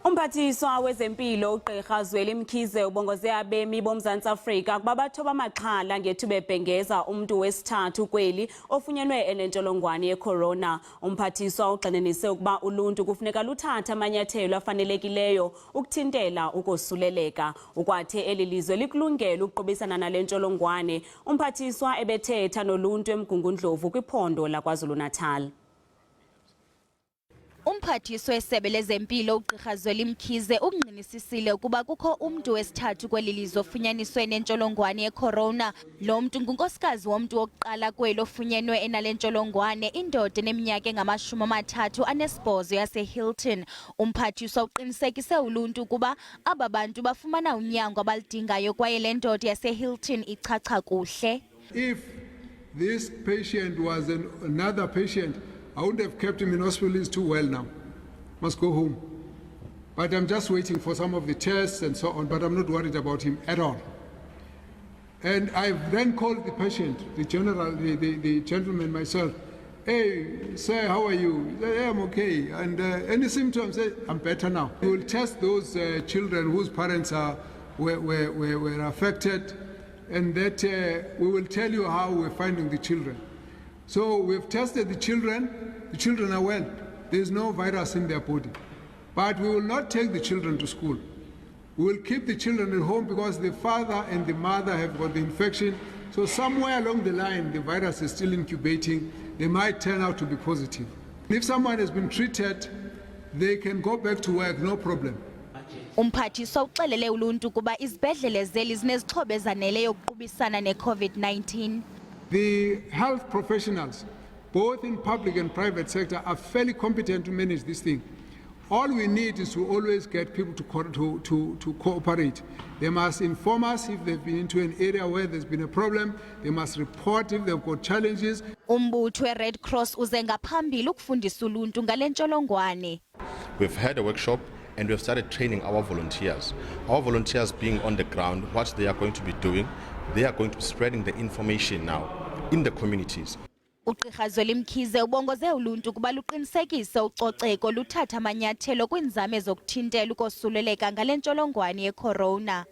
Umphathiswa wezempilo uGqirha Zweli Mkhize ubongoze abemi boMzants'Afrika kuba bathobe amaxhala ngethuba ebhengeza umntu wesithathu kweli ofunyenwe enentsholongwane yecorona. Umphathiswa ugxininise ukuba uluntu kufuneka luthathe amanyathelo afanelekileyo ukuthintela ukosuleleka. Ukwathe eli lizwe likulungela ukuqubisana nale ntsholongwane. Umphathiswa ebethetha noluntu eMgungundlovu kwiphondo laKwaZulu Natal. Umphathiswa wesebe lezempilo uGqirha Zweli Mkhize ugxinisisile ukuba kukho umntu wesithathu kweli lizwe ofunyaniswe nentsholongwane yecorona. Lo mntu ngunkosikazi womntu wokuqala kweli ofunyenwe enale ntsholongwane, indoda eneminyaka engama-38 yaseHilton. Umphathiswa uqinisekise uluntu ukuba aba bantu bafumana unyango abaludingayo kwaye le ndoda yaseHilton ichacha kuhle. If this patient was another patient, I wouldn't have kept him in hospital. He's too well now. Must go home. But I'm just waiting for some of the tests and so on, but I'm not worried about him at all. And I've then called the patient, the gentleman myself. Hey, sir, how are you? He said, hey, I'm okay. And any symptoms? I'm better now. We will test those children whose parents were affected, and that we will tell you how we're finding the children. So we've tested the children are well. There's no virus in their body. But we will not take the children to school. We will keep the children at home because the father and the mother have got the infection. So somewhere along the line, the virus is still incubating. They might turn out to be positive. If someone has been treated, they can go back to work, no problem. Umphathiswa uxelele uluntu kuba izibhedlele zeli zinezixhobo ezaneleyo ukuqubisana ne-COVID-19. The health professionals, both in public and private sector, are fairly competent to manage this thing. All we need is to always get people to cooperate. They must inform us if they've been into an area where there's been a problem. They must report if they've got challenges. Umbutho we-Red Cross uze ngaphambili ukufundisa uluntu ngale ntsholongwane. We've had a workshop and we've started training our volunteers. Our volunteers being on the ground, what they are going to be doing, they are going to be spreading the information now in the communities. uGqirha Zweli Mkhize ubongoze uluntu kuba luqinisekise ucoceko luthatha amanyathelo kwiinzame zokuthintela ukosuleleka ngale ntsholongwane yecorona.